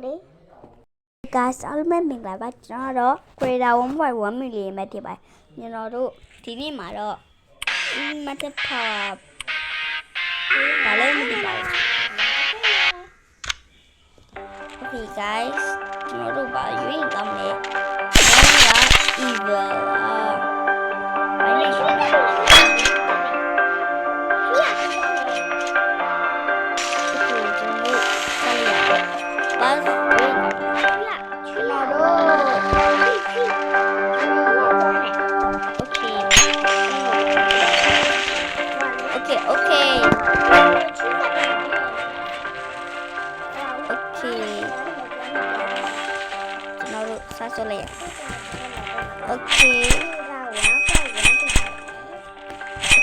လေguys အားလုံးပဲမင်္ဂလာပါကျွန်တော်တော့ Creator 1.1 million ပဲဖြစ်ပါတယ်ကျွန်တော်တို့ဒီနေ့မှာတော့ Matter Power ဘာလဲမသိပါဘူး Okay guys ကျွန်တော်တို့ဘာရွေးကောင်းလဲEvil ဘာလဲကျွန်တော်တို့စားစလိုက် Okay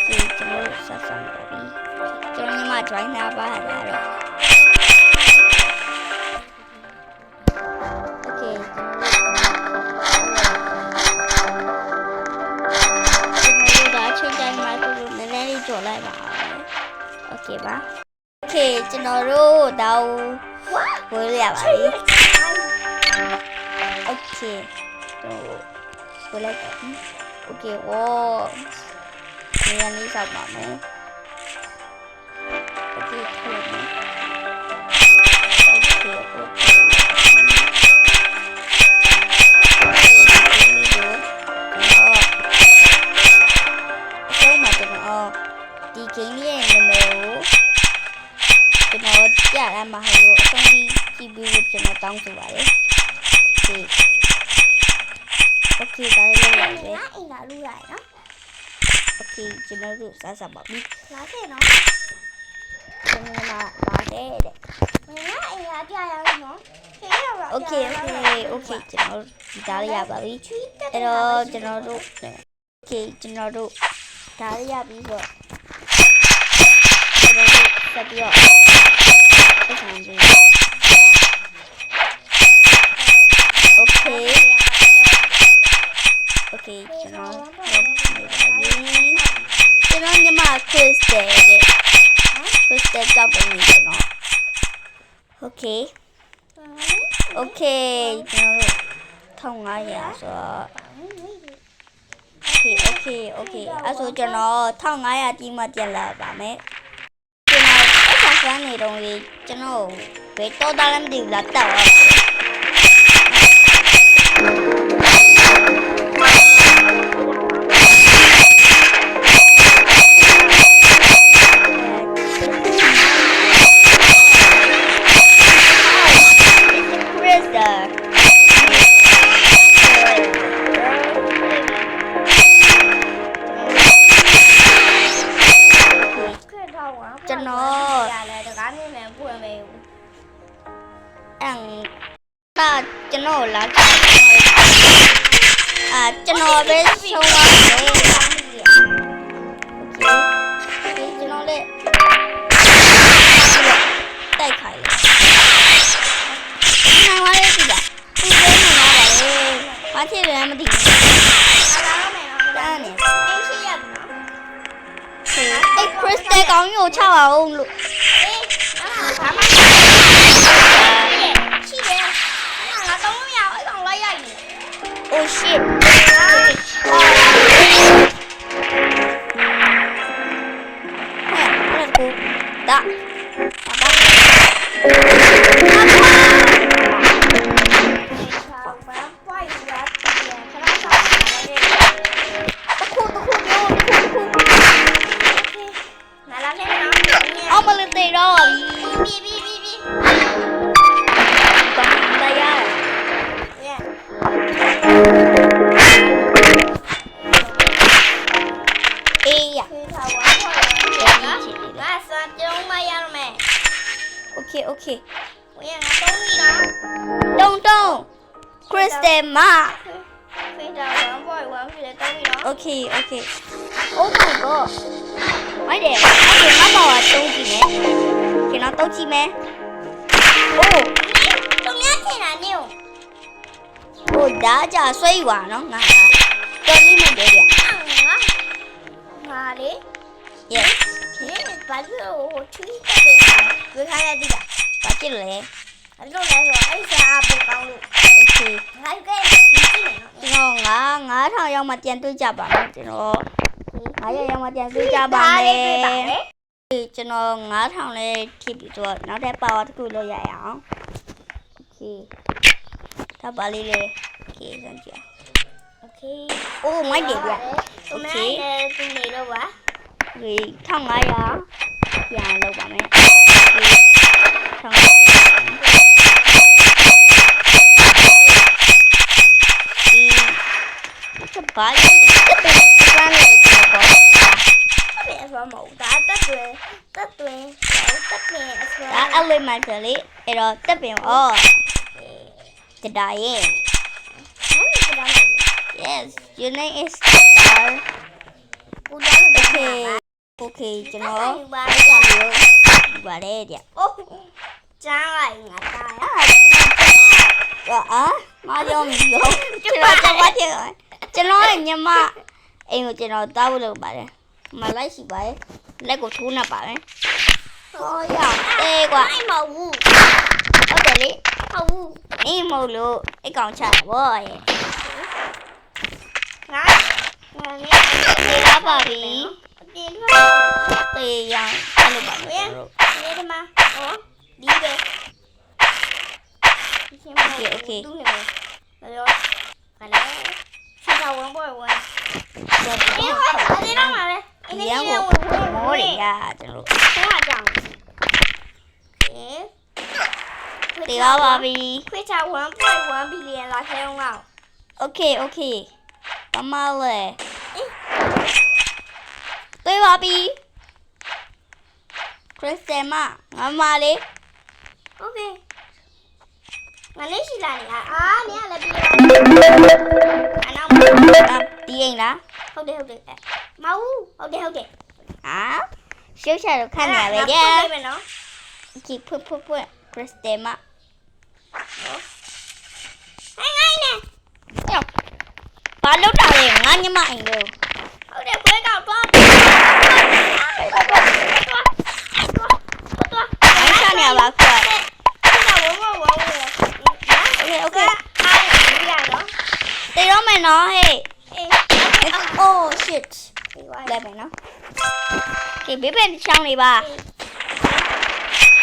ကျွန်တော်စားစမ်းပါပြီကျွန်တော်ညီမ join လာပါတော့ Okay ကျွန်တော်ဒါချိန်တိုင်းမှာသူနည်းနည်းလေးကြော်လိုက်ပါ Okay ပါ Okay ကျွန်တော်တို့တော့ဝယ်ရပါပြီOkay, so boleh tak? Okay, wow, ni sama ni. Okay, okay. Di game ni numero, kita jalan mahal. Asal di cibu cuma tahu tu baik. Okay, tayo lang yan. Inalo yan, no? Okay, sinaro sa sababi. Lase, no? Lase. Okay, sinaro. Dali ya, babi. Pero, sinaro. Okay, sinaro. Dali ya, biso. Sinaro, sabiyo. Okay. Okay, jangan nyamar Crystal. Crystal jump ini jangan. Okay. Okay, jangan thông aja so. Okay. Aso jangan thông aja di mana lah, bame. Jangan asal ni dong ni jangan betul dalam di belakang. Chân nó là chân nó bên sông okay chân nó đấy tay khải này hóa đấy gì vậy tôi đến mà nó đấy hóa thế rồi em đi ra nè ê Crystal có nhiều chào à ông luôn Oh shit. Dah. Oh, melintih dah. Bi. Bayar. Yeah. Okay. Don't. Crystal ma. Okay. Oh my god. Mấy đẹp. Nó bảo là tông gì mẹ? Thì nó tông chi mẹ? Oh. Tông nhá thế là nhiều. Ôi đã chả xoay quả nó ngà. Cho đi mình để đi. Ngà đi. Yes. Baru cuci tadi. Berkaya tidak? Kecil le. Aduh le, 9000ရောက်မှပြန်တွေ့ကြပါမယ်ကျွန်တော်900ရောက်မှပြန်တွေ့ကြပါမယ်ကျွန်တော်9000လေးထိပြီးတော့နောက်ထပ်ပါဝါတစ်ခုလုပ်ရအောင်โอเคဒါပါလေးလေโอเคစမ်းကြည့်โอเคအိုးမိုက်တယ်ဗျโอเคသူနေတော့ပါဒီ1500ပြန်လုပ်ပါမယ်ဘာလဲပန်းလေးကိုပေါ့ဘယ်ဆိုမဟုတ်ဒါတက်တွင်ဒါအလေးမတလေးအဲ့တော့တက်ပင်တဒါရဲ့ Yes your name is Star Okay ကျွန်တော်ပါတယ်တဲ့ကျန်းလိုက်ငါတာရမာရောမီရောကျွန်တော်ညီမအိမ်ကိုကျွန်တော်တောက်လို့ပါတယ်မလိုက်ရှိပါတယ်လက်ကိုထိုးနေပါတယ်ဟောရအေးကွာအိမ်မဟုတ်ဘူးဟုတ်တယ်လေဟုတ်ဘူးအိမ်မဟုတ်လို့အိတ်ကောင်ချတာဗောရဲ့ငါနေရပါပြီတေးရအောင်အဲ့လိုပါမယ်ဒီဒီမှာဟောဒီပဲโอเคတူးနေတယ်ရောဘာလဲဆက်တော့ဝင်ပေါ်ဝင်အေးဟောအဲ့ဒါမှပဲအဲ့ဒီရောမောရရကျွန်တော်ဟောကြောင်တေးပါပြီခွေးချ1.1 billion လာခဲအောင်လောက်โอเคပမာလေတေးပါပြီခရစ်စတမငါမလေးโอเคငါလေးရှိလာနေတာနင်ကလည်းပြီးတော့အနောက်ဒီအိမ်လားဟုတ်တယ်မဟုတ်ဟုတ်တယ်ရှုပ်ချတော့ခဏရပဲကြည့်မယ်နော်ကြည့်ဖွတ်ခရစ်စတမဟိုင်းနေဘာလို့တာလဲငါညမအိမ်လို့ဟုတ်တယ်ခွဲကောက်သွားဆက်နေပါခွဲโอเคတေရောမယ်နော်ဟေးoh shit လဲမယ်နော်โอเคဘေးပဲချောင်းနေပါ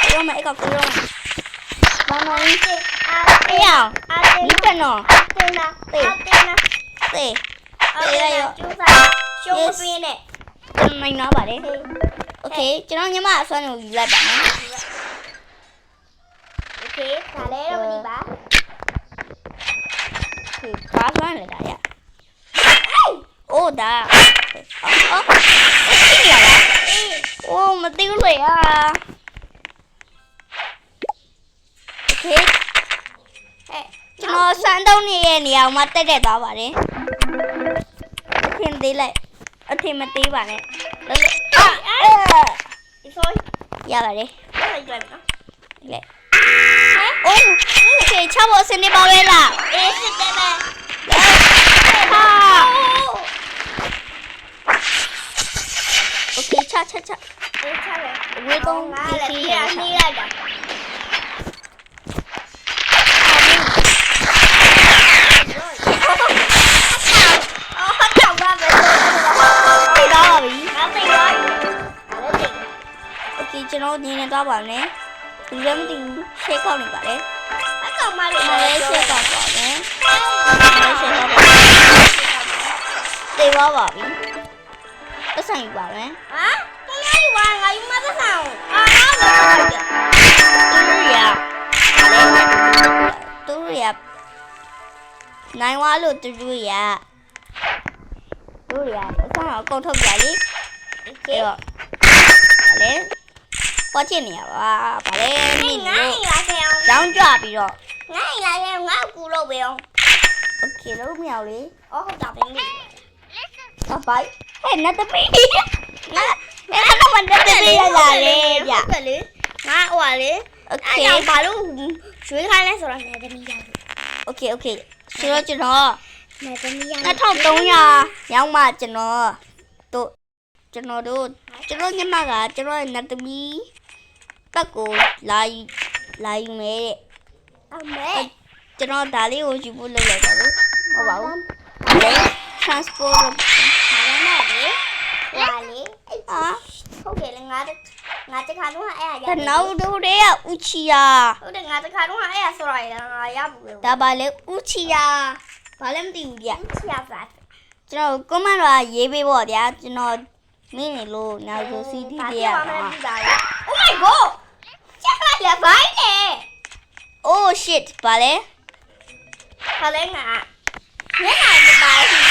တေရောမယ်အဲ့ကောက်တေရောဘာမင်းအေးအောင်ဒီကနော်တေးရောကျူးစားရှုံးပြင်းနဲ့နိုင်နာပါလေโอเคကျွန်တော်ညီမအစွမ်းကိုယူလိုက်ပါမယ်โอเคဒါလည်းတော့မဒီပါဘာစွမ်းလဲဒါရအိုးဒါသိရလားအိုးမသိဘူးလေโอเคကျွန်တော်စမ်းတုံးနေတဲ့နေရာမှာတက်သွားပါတယ်အထင်သေးလိုက်အထင်မသေးပါနဲ့လို့ဒီဆိုရပါတယ်လိုက်နော်လေအိုးโอเคချဖို့စနေပါပဲလားအေးစစ်တယ်ပဲဟာโอเคချအေးချလေဝေးတော့ငါလည်းပြနေလိုက်တာကျွန်တော်ဒီနေ့တော့ပါမယ်ဒီလိုမသိဘူးရှေ့ကောက်နေပါလေအကောင်မလေးရှေ့ကောက်ပါမယ်ရှေ့ကောက်ပါတေးပါပြီပတ်ဆိုင်ယူပါမယ်သူများယူပါငါယူမပတ်ဆိုင်တူရနိုင်ဝါလို့တူရအဆောင်အကုန်ထုတ်ကြလေအဲ့တော့ဗာလေပေါ်ချင်နေရပါဗာလေမိငါ့အိမ်လာခဲ့အောင်ကြောင်းကြပြီးတော့ငါ့အိမ်လာခဲ့ငါ့ကူလို့ပဲအောင်โอเคလို့မရဘူးလေဟုတ်တာပဲမိဘိုင်ဟဲ့နတ်တပီးငါအဲ့ဒါမှနတ်တပီးရလာလေဗျဟုတ်လေငါဟိုပါလေโอเคဘာလို့ရွှေခိုင်းလဲဆိုတော့နတ်တပီးရတယ်โอเคဆိုတော့ကျွန်တော်နတ်တပီးရ2300ရောင်းမှကျွန်တော်ညမကကျွန်တော်နတ်တပီးတက်ကိုလာယူမယ်တဲ့အမေကျွန်တော်ဒါလေးကိုယူဖို့လုပ်လိုက်ပါလို့ဟုတ်ပါဘူး transport လုပ် ဒါနဲ့လေဟွာလေ အာ ဟုတ်တယ်လေငါတခါတော့အဲ့အရာ တနောက်တို့တွေကဥချီယာ ဟုတ်တယ်ငါတခါတော့အဲ့အရာဆိုရတာငါရဘူးလေ ဒါပါလေဥချီယာဘာလဲမသိဘူးဗျ ချီယာဖတ် ကျွန်တော် comment တော့ရေးပေးပေါ့ဗျာကျွန်တော်မင်းနေလို့နောက်ဆို CD တွေရပါ Oh my god ချက်လိုက်လေဘိုင်းလေ Oh shit ဘာလဲ ဘာလဲငါညနေပါဘူး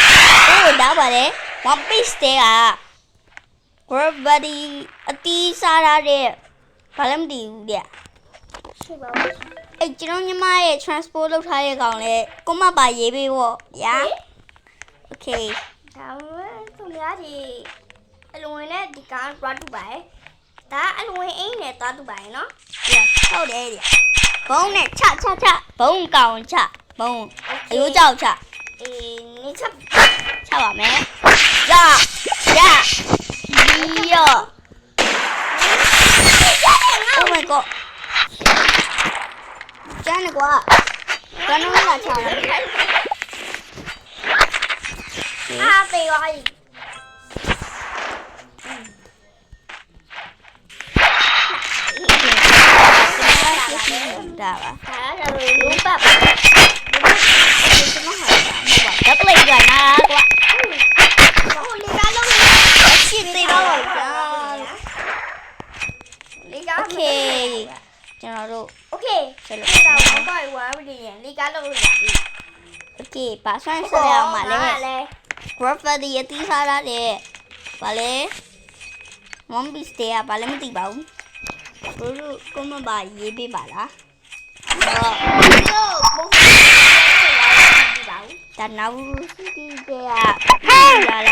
Oh ဒါပါလေ One Piece တဲ့က Gravity အတီးစားရတဲ့ဘာလဲမသိဘူးဗျ ရှိပါဘူး အဲ့ကျွန်တော်ညီမရဲ့ transport လုပ်ထားတဲ့ကောင်လဲ comment ပါရေးပေးပေါ့ဗျာ Okay ဒါမှသူများဒီအလွန်နဲ့ဒီကတွားတူပါရဲ့ဒါအလွန်အိမ်နဲ့တွားတူပါရဲ့နော် yes ဟုတ်တယ်ဗျဘုံနဲ့ချဘုံကောင်ချဘုံအယိုးကြောက်ချ အေးနေချက် ချပါမယ်ရဒီယော Oh my god ကျန်နေကွာဘယ်နှလုံးလာချလဲ အားပေးပါ့ ဒါပါ ဒါလည်းလူပတ် ကျွန်တော်ဟာဓာတ်ပလိုက်ကြနာကွာ ဟိုလေကားလုံး ရှင်းသေးတော့ကြာ လေကား Okay ကျွန်တော်တို့ Okay ဆက်လို့ ဒါတော့ဘာဝါရီရင်လေကားလုံးလို့ရပြီ Okay ပါဆွမ်းဆက်ရအောင်ပါလေ လေ Gravity အတီးစားရတယ်ဘာလဲ One Piece တဲ့ကဘာလဲမသိပါဘူးတို့ကိုမပါရေးပေးပါလားတော့ တို့ဘုံဒီပါဦး ဒါနောက်စီတီတဲ့ကလာလာ ဘာဝန်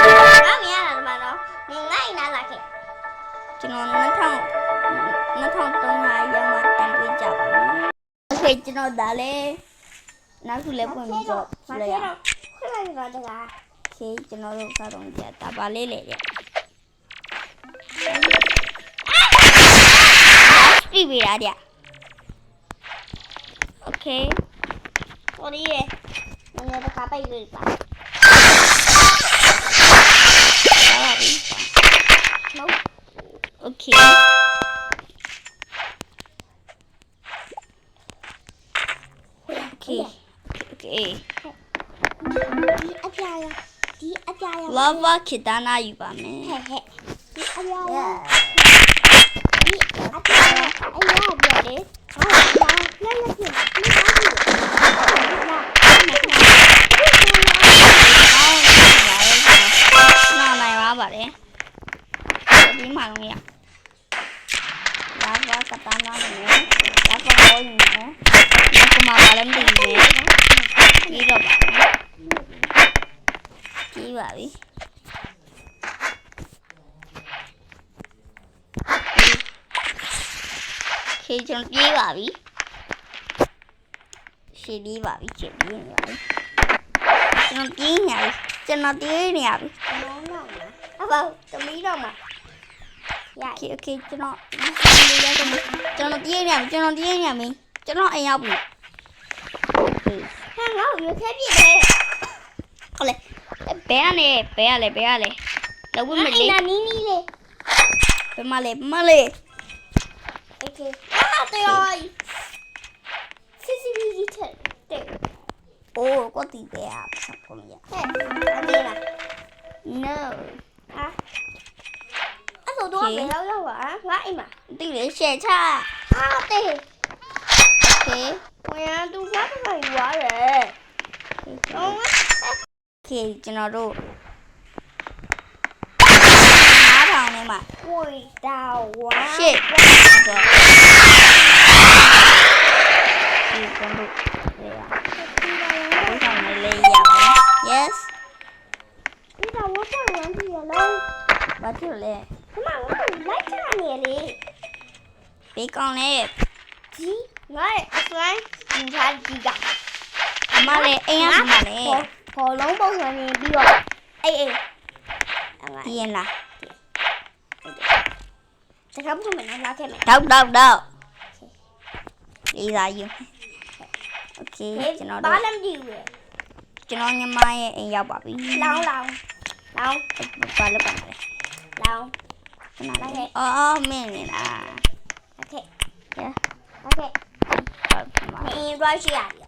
ဒီငါမရတာမနော်ငငိုင်းနာလာခဲ့ ကျွန်တော်2300ရောက်မှတန်ပြေးကြပါဘူး။ Okay ကျွန်တော်ဒါလည်းနောက်ခုလည်းပွင့်ပြီးတော့ပြရအောင် ခွင့်လိုက်ပါတကား ။ Okay ကျွန်တော်တို့ကတော့ကြတာပါလေးလေရ။ Speed ပေးရတဲ့။ Okay ဟိုဒီရေငငယ်တကားပိတ်လို့ပါ ဒါပါပြီ နော် ။ Okay Okay Okay ဒီအပြာရဒီအပြာရ Lava Kitana ယူပါမယ် ဟဲ့ဒီအပြာရဒီအပြာရအရာပြလေဟာလာလက်လက်ပြဒီအားကြီးလာ နားနိုင်ပါပါတယ်ဒီမှာလုံးရလာဘာကတာနာနေလာဘာပေါ်နေနော်ဒီမှာပါလည်းမသိဘူးပြီးတော့ပါပြီးပါပြီခေကျွန်တော်ပြေးပါပြီရှင်းပြီးပါပြီရှင်းပြီးနေပါပြီကျွန်တော်ပြေးနေပြီကျွန်တော်ပြေးနေရပြီ မောင်းတော့လားအဘောသမီးတော့မှာရ Okay ကျွန်တော်ပြေးနေပြီကျွန်တော်အိမ်ရောက်ပြီ ဟာငါ့ကိုရွေးခဲပြစ်တယ် ဟုတ်လေဘဲရလေလောက်ဝင်မလေး နာနီးနီးလေး ဘဲမလေး โอเคအာတော်စစ်စစ်ကြီးချက်တဲ့ အိုးကိုတီးပဲอ่ะဆက်ကုန်ရ ဟဲ့အမေလား no ဟာအဲ့တော့တော့ဘယ်လောက်ရောက်ပါငါအိမ်မှာ တီးလေရှယ်ချ ဟာတဲ့ Okay ဝင်ရသူစားပါရွာတယ်တော့ Okay ကျွန်တော်တို့9000နဲ့မှာ ဝိတာဝါ shit ဆိုဒီကျွန်တော်လေရဒီဆောင်လေးရပါ yes ဝိတာဝါပေါ်ဝင်ပြီလား ဘာဖြစ်လဲ ဒီမှာငါလိုက်ချနေလေ ဘေးကောင်းလေ ဒီငါအစွမ်းဒီထားဒီက အမလေးအိမ်ရမှာလေ ဘောလုံးပုံစံနေပြီးတော့အေးဒီရင်လား တခါမှမနာလာခဲ့မယ် တောက်လေးစားယူ ကျွန်တော် ဘာ တို့ လည်းမကြည့်ဘူး ကျွန်တော်ညီမရဲ့အိမ်ရောက်ပါပြီ လောင်း ဘာလို့ပါလဲ လောင်း ခဏလေးအော်မင်းနေလား โอเค ကဲ โอเค ဟုတ်ပါ နေရွှေရှိရတယ်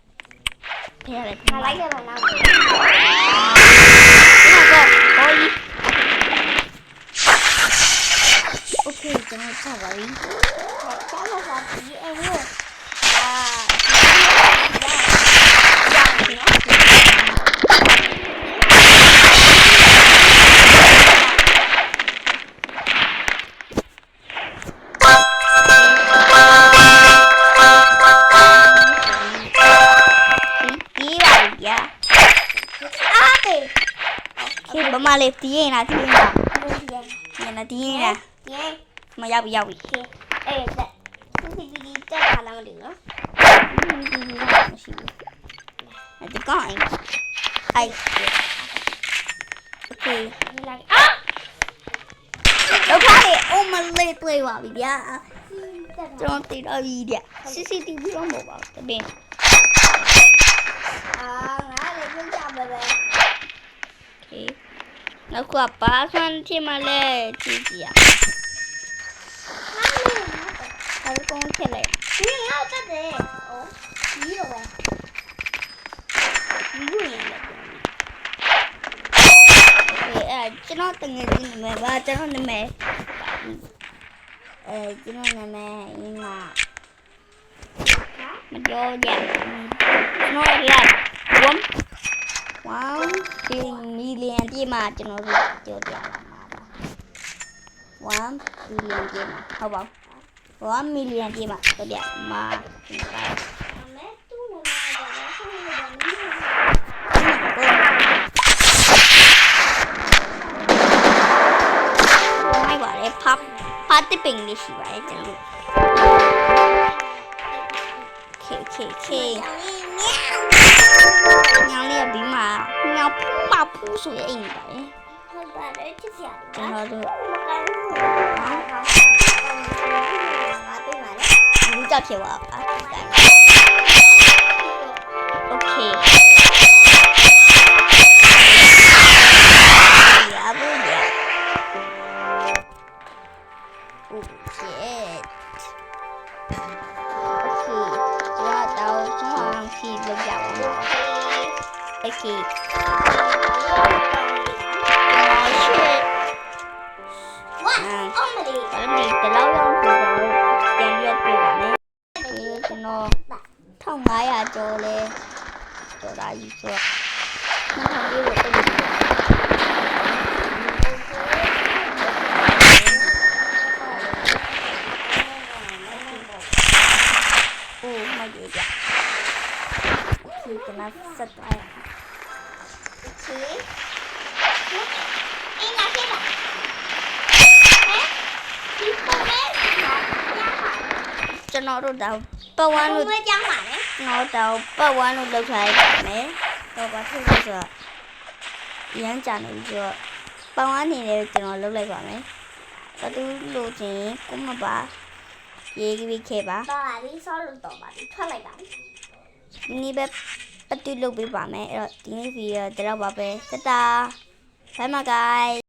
ဖေးရတယ် ငါလိုက်ရမှာနောက် ဒီမှာတော့ဟိုကြီးโอเคကျွန်တော်ဆက်ပါပြီ ကျောင်းမှာဒီအိမ်ကိုဒီပါဗျာ အားတေ ခေဘမလေးတီးရင်လားတီးရင်လား ဒီရဲ့ ညနေတီးရင်လား ဒီရဲ့ မရောက်ပြီရောက်ပြီ အဲ့ဒါဒီတက်လာလားမသိဘူးနော် မရှိဘူးဒီကောင်အိမ်အိုက်โอเค ဒီလိုက်အာ တော့ခါလေအမလေးတွေ့ပါပြီဗျာ တက် ကျွန်တော်တည်တော့ပြီဗျ CCTV တော့မဟုတ်ပါဘူးတပင်း အာငါလည်းပြကြပါပဲ โอเคနောက်ကပါဆွမ်းထင်မှလဲကြည့်ကြည့်ရဘာလို့ကောင်းထည့်လိုက် ဒီငါတက်တယ်ဩဒီလိုပဲဒီလိုရင်လည်း အဲ့ကျွန်တော်တငယ်ချင်းနာမည်ပါကျွန်တော်နာမည်ကျွန်တော်နာမည်အင်းကမပြောကြကျွန်တော်လက်1 million ပြည့်မှာကျွန်တော်တို့ပြောပြလာမှာပါ1 million ပြည့်မှာဟုတ်ပါ1 million ပြည့်မှာပြောပြမှာကျွန်တော် မဲတူနေတာကဆက်နေတယ်နည်း ไม่ไหวเลยพับที่เป็นดิสิไว้จังเลยเคညောင်လေးပြီးမှညောင်ဖူးမဖူးဆိုရင်အိမ်ပါလေ ဟုတ်ပါတယ်ချစ်စရာ ကျွန်တော်တို့ ငါတွေ့ပါလေ ဘူးကြဖြစ်သွားပါโอเคရဘူးရ Oh shit. Okay. Wala daw ang silog yawa mo. Okay. Oh shit. ဝါအောင်မလေး Alam ni dalaw yung puso. Yan yung puso ni. Okay, kuno. 1500ကျော်လဲကျော်လာယူဆိုတော့2000လေးကိုတက်ပြီးโอ้มาเยอะจ้ะคือจะมาสไตล์ ချီအင်းလာခဲ့ပါဟဲ့ဒီပေါ်မဲရပါ ကျွန်တော်တို့တော့ပတ်ဝန်းလို့ ဘယ်ကြောင်းပါလဲ ကျွန်တော်တော့ပတ်ဝန်းလို့လောက်ထားရပါမယ်တော့ဘာဖြစ်လို့ဆိုတော့ရမ်းကြနေပြီဆိုတော့ပတ်ဝန်းနေတယ်ကျွန်တော်လုပ်လိုက်ပါမယ်ဘသူလို့ချင်းကိုမပါရေးပြီးခဲ့ပါ တော့ပါပြီဆောလို့တော့ပါပြီထွက်လိုက်ပါပြီ ဒီနေ့ပဲဘသူလုပ်ပေးပါမယ်အဲ့တော့ဒီနေ့ဗီဒီယိုတော့ပါပဲတတာ bye my guys